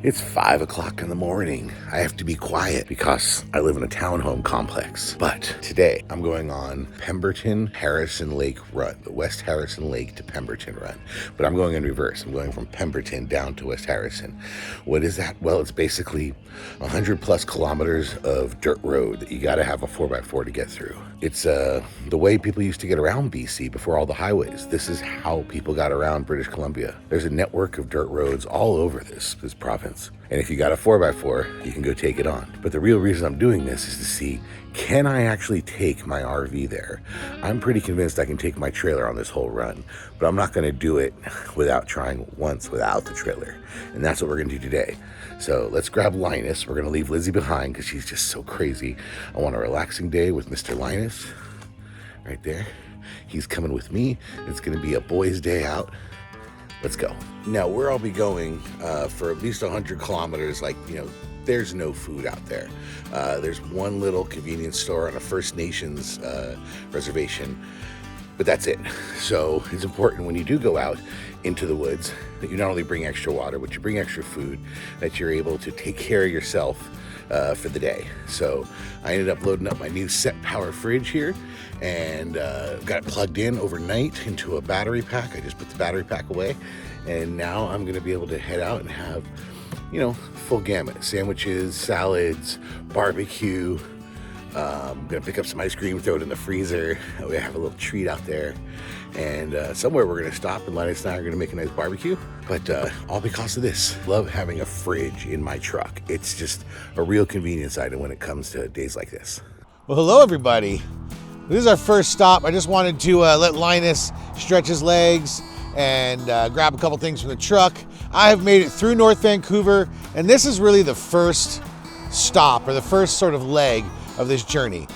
It's 5 o'clock in the morning. I have to be quiet because I live in a townhome complex. But today I'm going on Pemberton Harrison Lake run, the West Harrison Lake to Pemberton run. But I'm going in reverse. I'm going from Pemberton down to West Harrison. What is that? Well, it's basically 100 plus kilometers of dirt road that you got to have a 4x4 to get through. It's the way people used to get around BC before all the highways. This is how people got around British Columbia. There's a network of dirt roads all over this province. And if you got a 4x4, you can go take it on. But the real reason I'm doing this is to see, can I actually take my RV there? I'm pretty convinced I can take my trailer on this whole run, but I'm not going to do it without trying once without the trailer. And that's what we're going to do today. So let's grab Linus. We're going to leave Lizzy behind because she's just so crazy. I want a relaxing day with Mr. Linus right there. He's coming with me. It's going to be a boys' day out. Let's go. Now, where I'll be going for at least 100 kilometers, there's no food out there. There's one little convenience store on a First Nations reservation, but that's it. So it's important when you do go out into the woods that you not only bring extra water, but you bring extra food, that you're able to take care of yourself for the day. So I ended up loading up my new set power fridge here and got it plugged in overnight into a battery pack. I just put the battery pack away, and now I'm going to be able to head out and have, full gamut. Sandwiches, salads, barbecue. I'm going to pick up some ice cream, throw it in the freezer. We have a little treat out there. And somewhere we're going to stop, and Linus and I are going to make a nice barbecue. But all because of this. Love having a fridge in my truck. It's just a real convenience item when it comes to days like this. Well, hello, everybody. This is our first stop. I just wanted to let Linus stretch his legs and grab a couple things from the truck. I have made it through North Vancouver, and this is really the first stop, or the first sort of leg of this journey.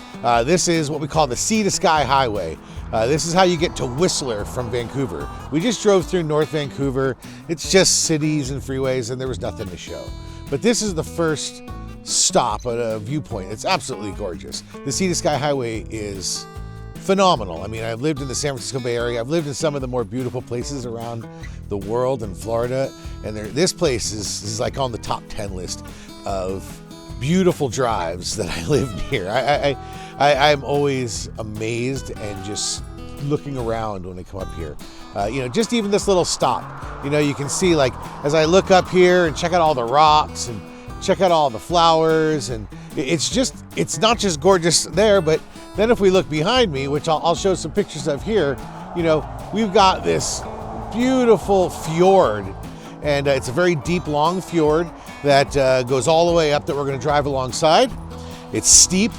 This is what we call the Sea to Sky Highway. This is how you get to Whistler from Vancouver. We just drove through North Vancouver. It's just cities and freeways, and there was nothing to show. But this is the first stop at a viewpoint. It's absolutely gorgeous. The Sea to Sky Highway is phenomenal. I mean, I've lived in the San Francisco Bay Area. I've lived in some of the more beautiful places around the world in Florida, and this place is like on the top 10 list of beautiful drives that I live near. I'm always amazed and just looking around when I come up here. Just even this little stop, you can see, like, as I look up here and check out all the rocks and check out all the flowers, and it's not just gorgeous there, but then if we look behind me, which I'll show some pictures of here, we've got this beautiful fjord, and it's a very deep, long fjord that goes all the way up that we're going to drive alongside. It's steep.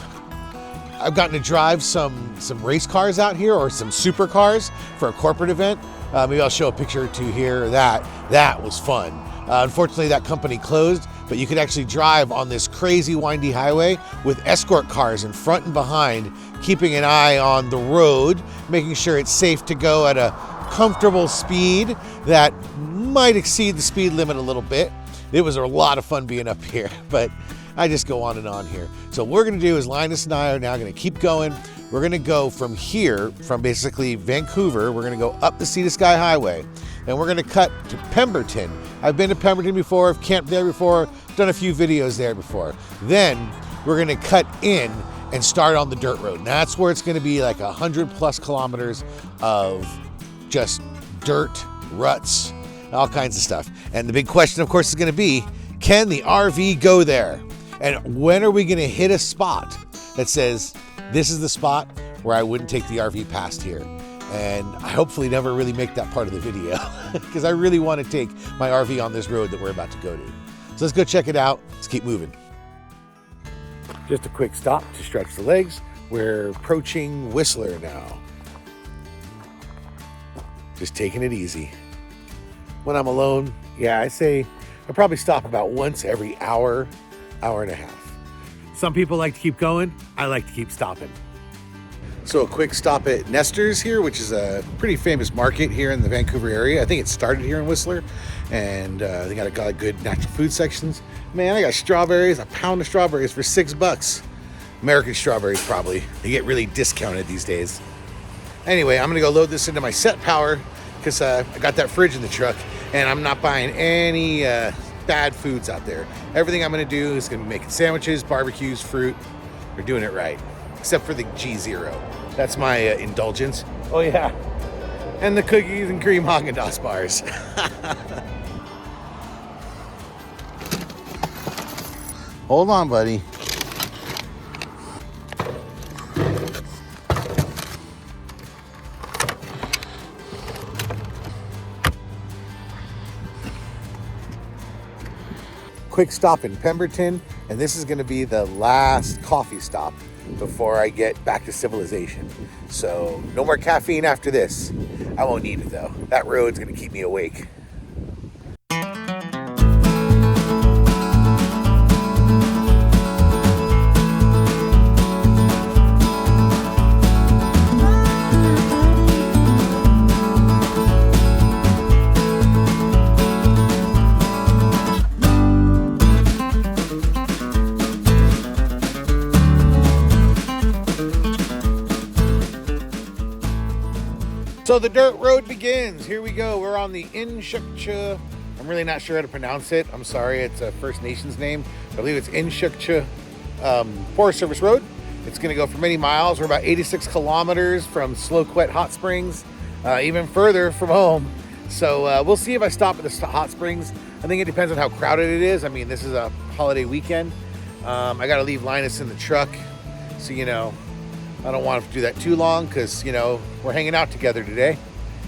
I've gotten to drive some race cars out here, or some supercars for a corporate event. Maybe I'll show a picture or two here. That was fun. Unfortunately, that company closed, but you could actually drive on this crazy windy highway with escort cars in front and behind, keeping an eye on the road, making sure it's safe to go at a comfortable speed that might exceed the speed limit a little bit. It was a lot of fun being up here, but I just go on and on here. So what we're going to do is Linus and I are now going to keep going. We're going to go from here, from basically Vancouver. We're going to go up the Sea to Sky Highway, and we're going to cut to Pemberton. I've been to Pemberton before. I've camped there before. Done a few videos there before. Then we're going to cut in and start on the dirt road. And that's where it's going to be like 100 plus kilometers of just dirt, ruts, all kinds of stuff. And the big question, of course, is going to be, can the RV go there? And when are we going to hit a spot that says, this is the spot where I wouldn't take the RV past here? And I hopefully never really make that part of the video because I really want to take my RV on this road that we're about to go to. So let's go check it out. Let's keep moving. Just a quick stop to stretch the legs. We're approaching Whistler now. Just taking it easy. When I'm alone, I say I probably stop about once every hour and a half. Some people like to keep going. I like to keep stopping. So a quick stop at Nestor's here, which is a pretty famous market here in the Vancouver area. I think it started here in Whistler, and they got a good natural food sections. Man, I got strawberries, a pound of strawberries for $6. American strawberries, probably. They get really discounted these days. Anyway, I'm gonna go load this into my set power because I got that fridge in the truck, and I'm not buying any bad foods out there. Everything I'm gonna do is gonna be making sandwiches, barbecues, fruit. We're doing it right, except for the G0. That's my indulgence. Oh yeah, and the cookies and cream Haagen-Dazs bars. Hold on, buddy. Quick stop in Pemberton, and this is gonna be the last coffee stop before I get back to civilization. So no more caffeine after this. I won't need it though. That road's gonna keep me awake. So the dirt road begins. Here we go. We're on the Inshukcha. I'm really not sure how to pronounce it. I'm sorry. It's a First Nations name. I believe it's Inshukcha Forest Service Road. It's going to go for many miles. We're about 86 kilometers from Slowququit Hot Springs, even further from home. So we'll see if I stop at the hot springs. I think it depends on how crowded it is. I mean, this is a holiday weekend. I got to leave Linus in the truck. So, you know, I don't want to do that too long because, you know, we're hanging out together today.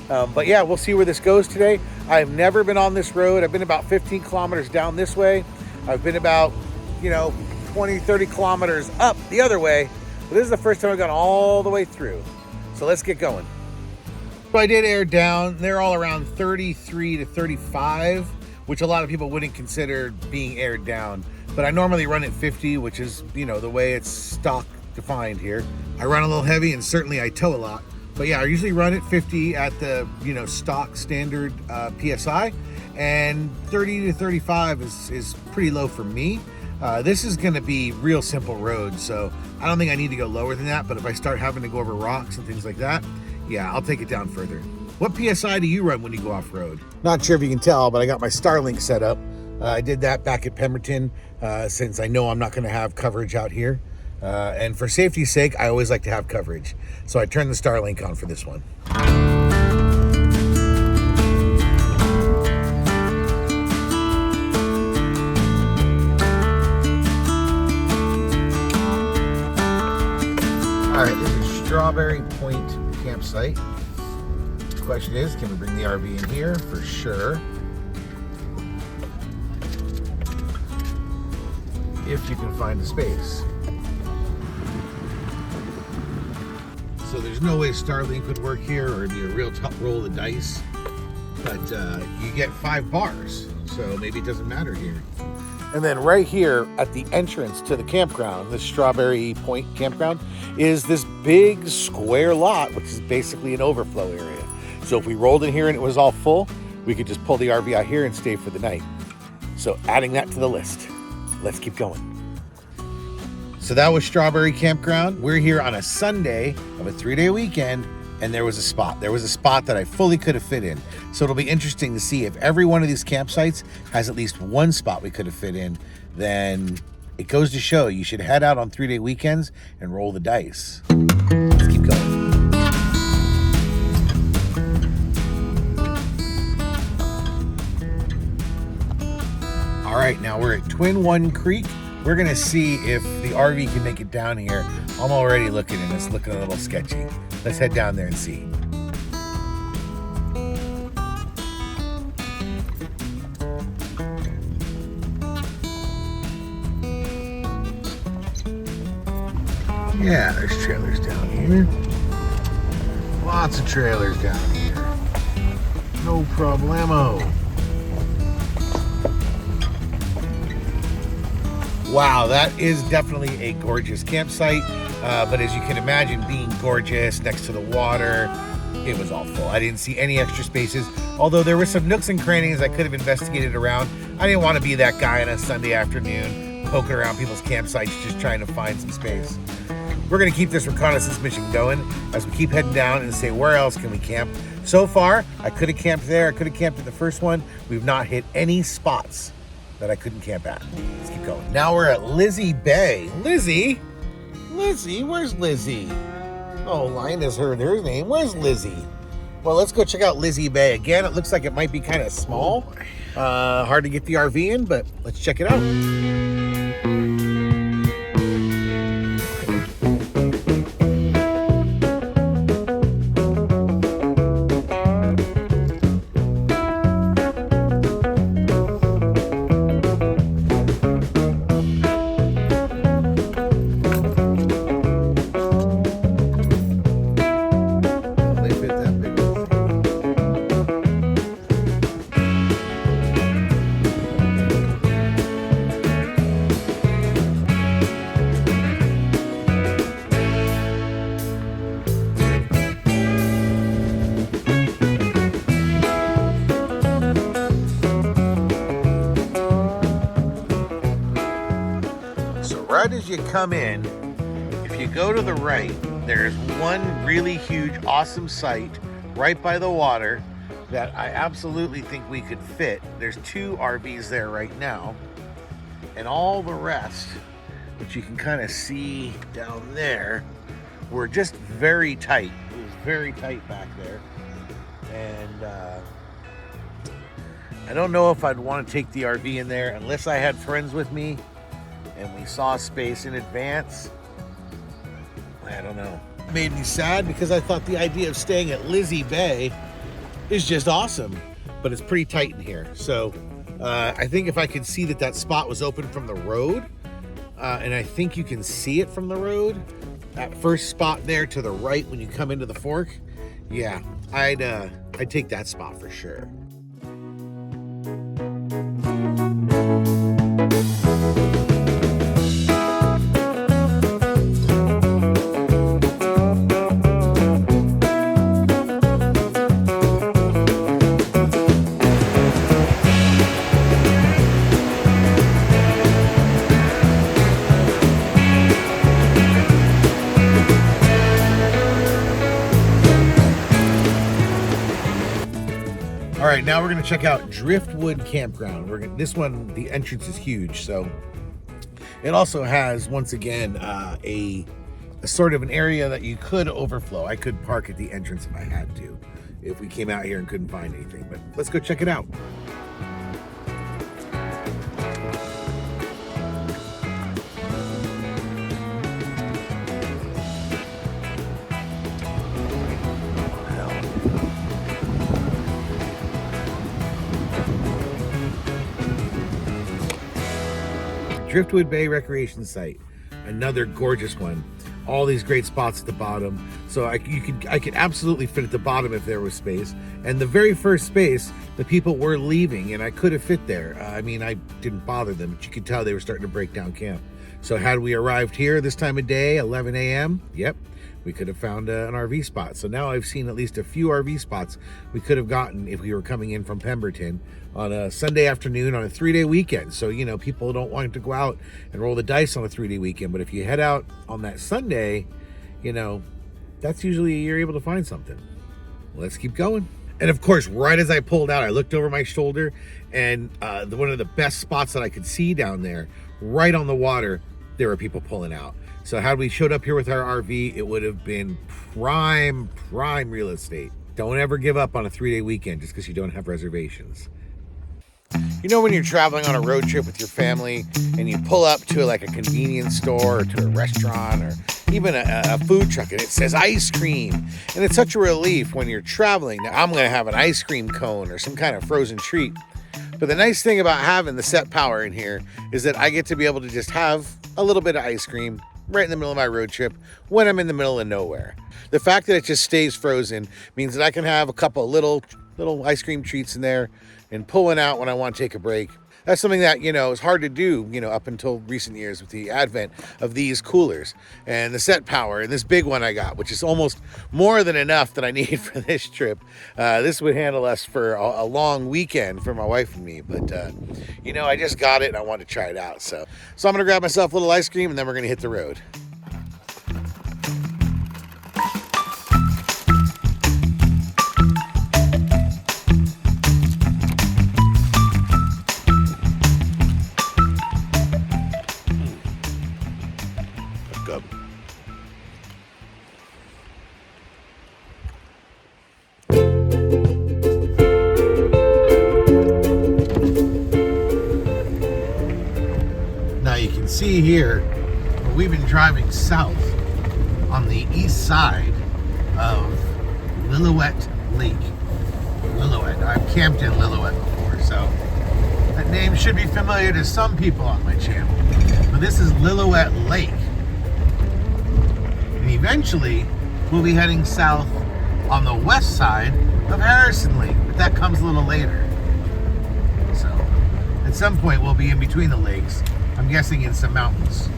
But yeah, we'll see where this goes today. I've never been on this road. I've been about 15 kilometers down this way. I've been about, you know, 20, 30 kilometers up the other way. But this is the first time I've gone all the way through. So let's get going. So I did air down. They're all around 33 to 35, which a lot of people wouldn't consider being aired down. But I normally run at 50, which is, you know, the way it's stock defined here. I run a little heavy and certainly I tow a lot. But yeah, I usually run at 50 at the, you know, stock standard PSI, and 30 to 35 is pretty low for me. This is gonna be real simple roads, so I don't think I need to go lower than that, but if I start having to go over rocks and things like that, yeah, I'll take it down further. What PSI do you run when you go off-road? Not sure if you can tell, but I got my Starlink set up. I did that back at Pemberton since I know I'm not gonna have coverage out here. And for safety's sake, I always like to have coverage. So I turned the Starlink on for this one. All right, this is Strawberry Point campsite. The question is, can we bring the RV in here? For sure. If you can find a space. So there's no way Starlink would work here, or it'd be a real tough roll of the dice. But you get 5 bars, so maybe it doesn't matter here. And then right here at the entrance to the campground, the Strawberry Point Campground, is this big square lot, which is basically an overflow area. So if we rolled in here and it was all full, we could just pull the RV out here and stay for the night. So adding that to the list. Let's keep going. So that was Strawberry Campground. We're here on a Sunday of a 3-day weekend, and there was a spot. There was a spot that I fully could have fit in. So it'll be interesting to see if every one of these campsites has at least one spot we could have fit in. Then it goes to show you should head out on 3-day weekends and roll the dice. Let's keep going. All right, now we're at Twin One Creek. We're gonna see if the RV can make it down here. I'm already looking and it's looking a little sketchy. Let's head down there and see. Yeah, there's trailers down here. Lots of trailers down here. No problemo. Wow, that is definitely a gorgeous campsite. But as you can imagine, being gorgeous next to the water, it was all full. I didn't see any extra spaces, although there were some nooks and crannies I could have investigated around. I didn't want to be that guy on a Sunday afternoon poking around people's campsites just trying to find some space. We're gonna keep this reconnaissance mission going as we keep heading down and say, where else can we camp? So far, I could have camped there. I could have camped at the first one. We've not hit any spots that I couldn't camp at. Let's keep going. Now we're at Lizzy Bay. Lizzy? Lizzy? Where's Lizzy? Oh, Linus heard her name. Where's Lizzy? Well, let's go check out Lizzy Bay. Again, it looks like it might be kind of small. Hard to get the RV in, but let's check it out. Right as you come in, if you go to the right, there's one really huge, awesome site right by the water that I absolutely think we could fit. There's 2 RVs there right now, and all the rest, which you can kind of see down there, were just very tight. It was very tight back there, and I don't know if I'd want to take the RV in there unless I had friends with me and we saw space in advance. I don't know. It made me sad because I thought the idea of staying at Lizzy Bay is just awesome, but it's pretty tight in here. So I think if I could see that spot was open from the road, and I think you can see it from the road, that first spot there to the right when you come into the fork, yeah, I'd take that spot for sure. All right, now we're gonna check out Driftwood Campground. This one, the entrance is huge, so it also has, once again, a sort of an area that you could overflow. I could park at the entrance if I had to, if we came out here and couldn't find anything. But let's go check it out. Driftwood Bay Recreation Site, another gorgeous one. All these great spots at the bottom. So I could absolutely fit at the bottom if there was space. And the very first space, the people were leaving, and I could have fit there. I mean, I didn't bother them, but you could tell they were starting to break down camp. So had we arrived here this time of day, 11 a.m., yep, we could have found an RV spot. So now I've seen at least a few RV spots we could have gotten if we were coming in from Pemberton on a Sunday afternoon on a 3-day weekend. So, you know, people don't want to go out and roll the dice on a 3-day weekend. But if you head out on that Sunday, you know, that's usually you're able to find something. Let's keep going. And of course, right as I pulled out, I looked over my shoulder, and one of the best spots that I could see down there, right on the water, there were people pulling out. So had we showed up here with our RV, it would have been prime real estate. Don't ever give up on a 3-day weekend just because you don't have reservations. You know, when you're traveling on a road trip with your family and you pull up to like a convenience store or to a restaurant or even a food truck and it says ice cream, and it's such a relief when you're traveling. Now, I'm going to have an ice cream cone or some kind of frozen treat. But the nice thing about having the set power in here is that I get to be able to just have a little bit of ice cream right in the middle of my road trip when I'm in the middle of nowhere. The fact that it just stays frozen means that I can have a couple little ice cream treats in there and pull one out when I want to take a break. That's something that, you know, is hard to do, you know, up until recent years with the advent of these coolers and the set power and this big one I got, which is almost more than enough that I need for this trip. This would handle us for a long weekend for my wife and me, but you know, I just got it and I wanted to try it out. So I'm gonna grab myself a little ice cream and then we're gonna hit the road. see here, we've been driving south on the east side of Lillooet Lake. Lillooet. I've camped in Lillooet before, so that name should be familiar to some people on my channel. But this is Lillooet Lake. And eventually, we'll be heading south on the west side of Harrison Lake, but that comes a little later. So, at some point, we'll be in between the lakes. I'm guessing in some mountains.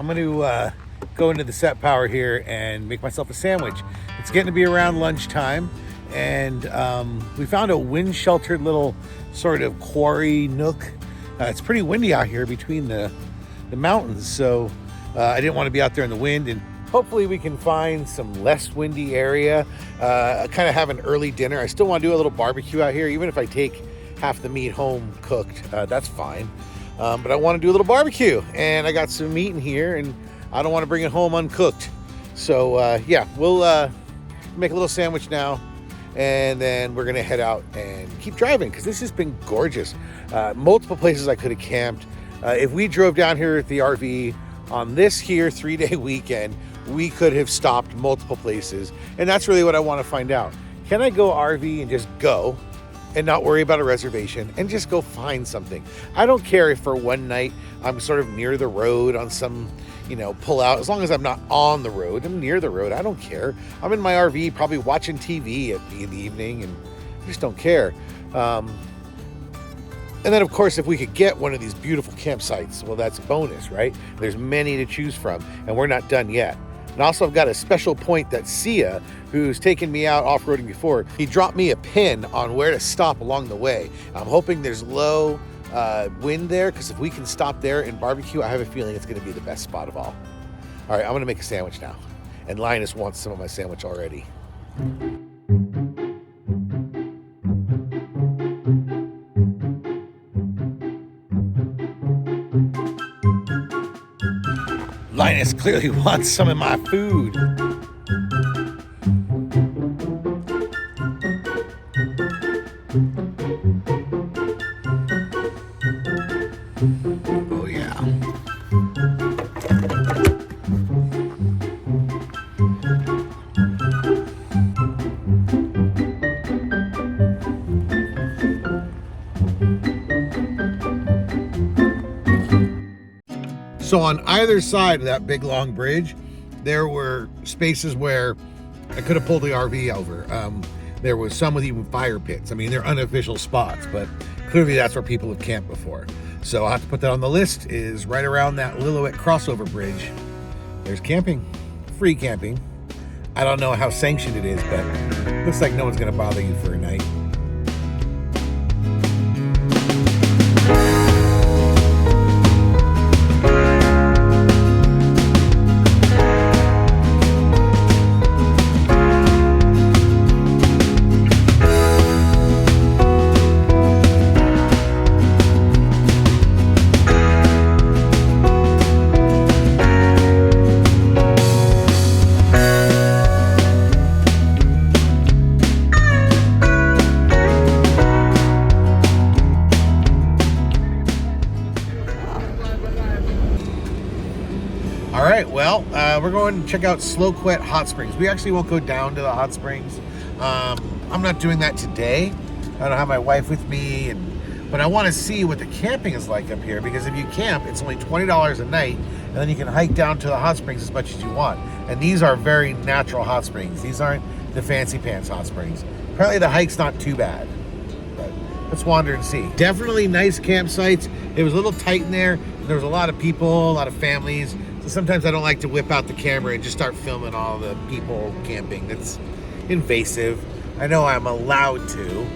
I'm going to go into the set power here and make myself a sandwich. It's getting to be around lunchtime, and we found a wind-sheltered little sort of quarry nook. It's pretty windy out here between the mountains, so I didn't want to be out there in the wind, and hopefully we can find some less windy area. Kind of have an early dinner. I still want to do a little barbecue out here, even if I take half the meat home cooked, that's fine. But I want to do a little barbecue, and I got some meat in here, and I don't want to bring it home uncooked. So yeah, we'll make a little sandwich now, and then we're gonna head out and keep driving, because this has been gorgeous. Multiple places I could have camped. If we drove down here at the RV on this here 3-day weekend, we could have stopped multiple places, and that's really what I want to find out. Can I go RV and just go and not worry about a reservation and just go find something? I don't care if for one night I'm sort of near the road on some, pull out. As long as I'm not on the road, I'm near the road. I don't care. I'm in my RV probably watching TV in the evening, and I just don't care. And then, of course, if we could get one of these beautiful campsites, well, that's a bonus, right? There's many to choose from, and we're not done yet. And also, I've got a special point that Sia, who's taken me out off-roading before, he dropped me a pin on where to stop along the way. I'm hoping there's low wind there, because if we can stop there and barbecue, I have a feeling it's going to be the best spot of all. All right, I'm going to make a sandwich now. And Linus wants some of my sandwich already. Linus clearly wants some of my food. Oh yeah. So on either side of that big long bridge, there were spaces where I could have pulled the RV over. There was some with even fire pits. I mean, they're unofficial spots, but clearly that's where people have camped before. So I'll have to put that on the list, is right around that Lillooet crossover bridge. There's camping, free camping. I don't know how sanctioned it is, but looks like no one's gonna bother you for a night. All right, well, we're going to check out Slowququit Hot Springs. We actually won't go down to the hot springs. I'm not doing that today. I don't have my wife with me, but I want to see what the camping is like up here, because if you camp, it's only $20 a night, and then you can hike down to the hot springs as much as you want. And these are very natural hot springs. These aren't the fancy pants hot springs. Apparently the hike's not too bad, but let's wander and see. Definitely nice campsites. It was a little tight in there. There was a lot of people, a lot of families. So sometimes I don't like to whip out the camera and just start filming all the people camping. That's invasive. I know I'm allowed to,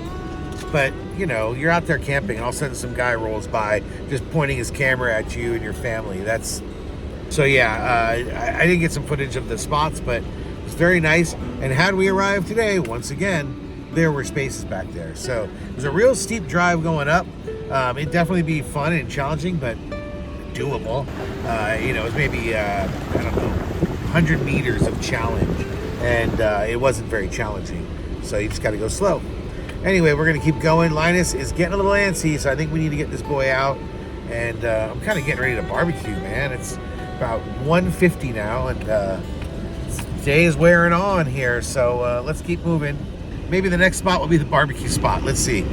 but you're out there camping and all of a sudden some guy rolls by just pointing his camera at you and your family. That's So yeah, I didn't get some footage of the spots, but it's very nice. And had we arrived today, once again, there were spaces back there. So it was a real steep drive going up. It'd definitely be fun and challenging, but doable. You know, it was maybe, I don't know, 100 meters of challenge. And it wasn't very challenging. So you just got to go slow. Anyway, we're going to keep going. Linus is getting a little antsy, so I think we need to get this boy out. And I'm kind of getting ready to barbecue, man. It's about 1:50 now, and the day is wearing on here. So let's keep moving. Maybe the next spot will be the barbecue spot. Let's see.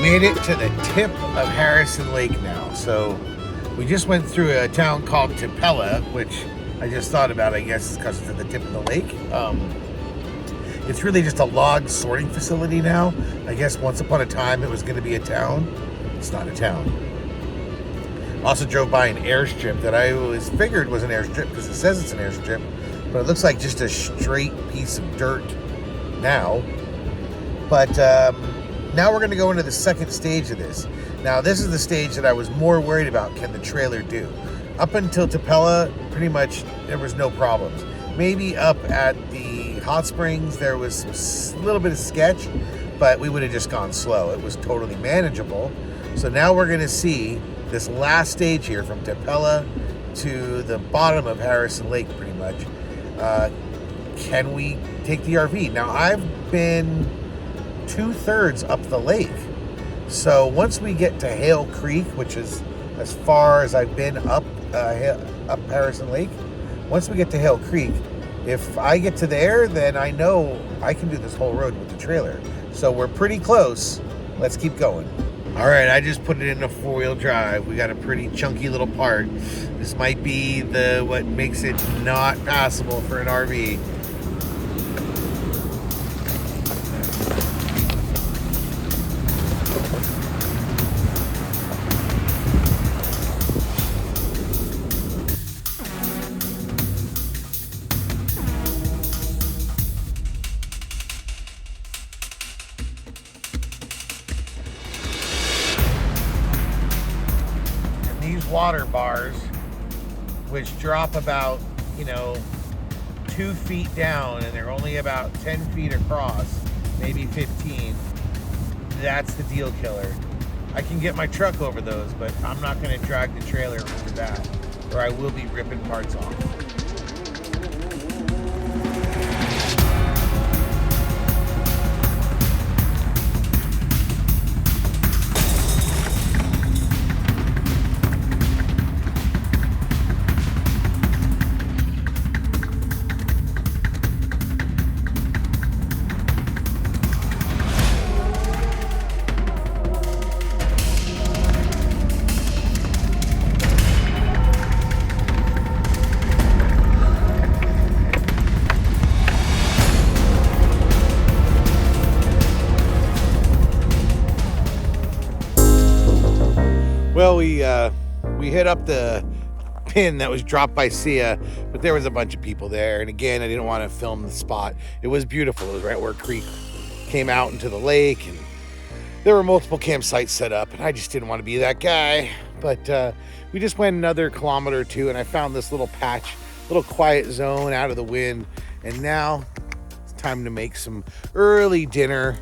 Made it to the tip of Harrison Lake now. So we just went through a town called Tupelo, which I just thought about, I guess, because it's at the tip of the lake. It's really just a log sorting facility now. I guess once upon a time it was going to be a town. It's not a town. Also drove by an airstrip that I always figured was an airstrip because it says it's an airstrip, but it looks like just a straight piece of dirt now. But now we're going to go into the second stage of this. Now, this is the stage that I was more worried about. Can the trailer do? Up until Tupelo, pretty much there was no problems. Maybe up at the hot springs, there was a little bit of sketch, but we would have just gone slow. It was totally manageable. So now we're going to see this last stage here from Tupelo to the bottom of Harrison Lake, pretty much. Can we take the RV? Now, I've been 2/3 up the lake. So once we get to Hale Creek, which is as far as I've been up Harrison Lake, once we get to Hale Creek, if I get to there, then I know I can do this whole road with the trailer. So we're pretty close. Let's keep going. All right, I just put it in a 4-wheel drive. We got a pretty chunky little part. This might be what makes it not passable for an RV. Water bars, which drop about 2 feet down, and they're only about 10 feet across, maybe 15. That's the deal killer. I can get my truck over those, but I'm not going to drag the trailer over that, or I will be ripping parts off. Well, we hit up the pin that was dropped by Sia, but there was a bunch of people there. And again, I didn't want to film the spot. It was beautiful. It was right where a creek came out into the lake, and there were multiple campsites set up, and I just didn't want to be that guy. But we just went another kilometer or two, and I found this little patch, little quiet zone out of the wind. And now it's time to make some early dinner.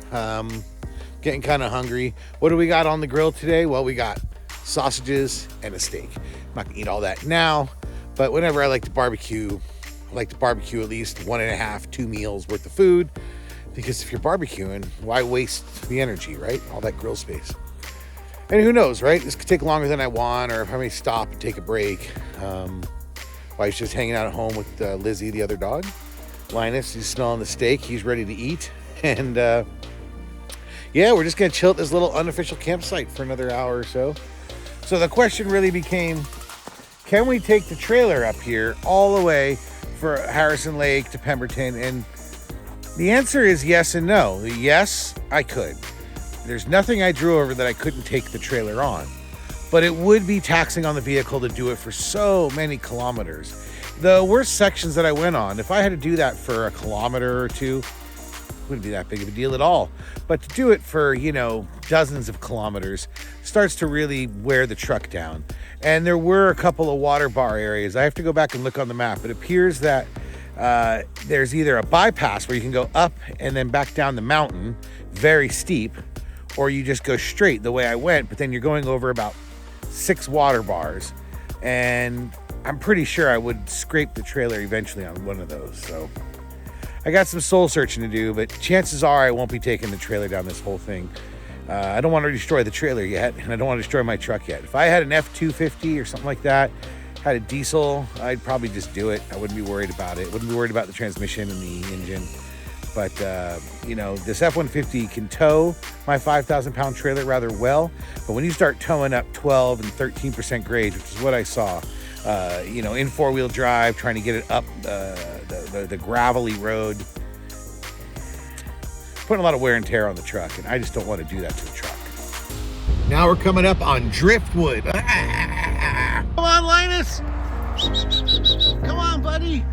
Getting kind of hungry. What do we got on the grill today? Well, we got sausages and a steak. I'm not gonna eat all that now, but whenever I like to barbecue, I like to barbecue at least 1.5, 2 meals worth of food, because if you're barbecuing, why waste the energy, right? All that grill space. And who knows, right? This could take longer than I want, or if I may stop and take a break. Wife's just hanging out at home with Lizzy, the other dog. Linus, he's smelling the steak. He's ready to eat. And yeah, we're just gonna chill at this little unofficial campsite for another hour or so. So the question really became, can we take the trailer up here all the way for Harrison Lake to Pemberton? And the answer is yes and no. Yes, I could. There's nothing I drew over that I couldn't take the trailer on, but it would be taxing on the vehicle to do it for so many kilometers. The worst sections that I went on, if I had to do that for a kilometer or two, it wouldn't be that big of a deal at all. But to do it for, dozens of kilometers starts to really wear the truck down. And there were a couple of water bar areas. I have to go back and look on the map. It appears that there's either a bypass where you can go up and then back down the mountain, very steep, or you just go straight the way I went, but then you're going over about 6 water bars. And I'm pretty sure I would scrape the trailer eventually on one of those. So I got some soul searching to do, but chances are I won't be taking the trailer down this whole thing. I don't want to destroy the trailer yet, and I don't want to destroy my truck yet. If I had an F-250 or something like that, had a diesel, I'd probably just do it. I wouldn't be worried about it. Wouldn't be worried about the transmission and the engine. But, this F-150 can tow my 5,000-pound trailer rather well. But when you start towing up 12 and 13% grade, which is what I saw, in four-wheel drive, trying to get it up the gravelly road, putting a lot of wear and tear on the truck, and I just don't want to do that to the truck. Now we're coming up on Driftwood. Come on, Linus. Come on, buddy.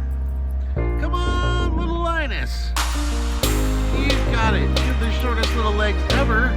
Come on, little Linus. You've got it. You have the shortest little legs ever.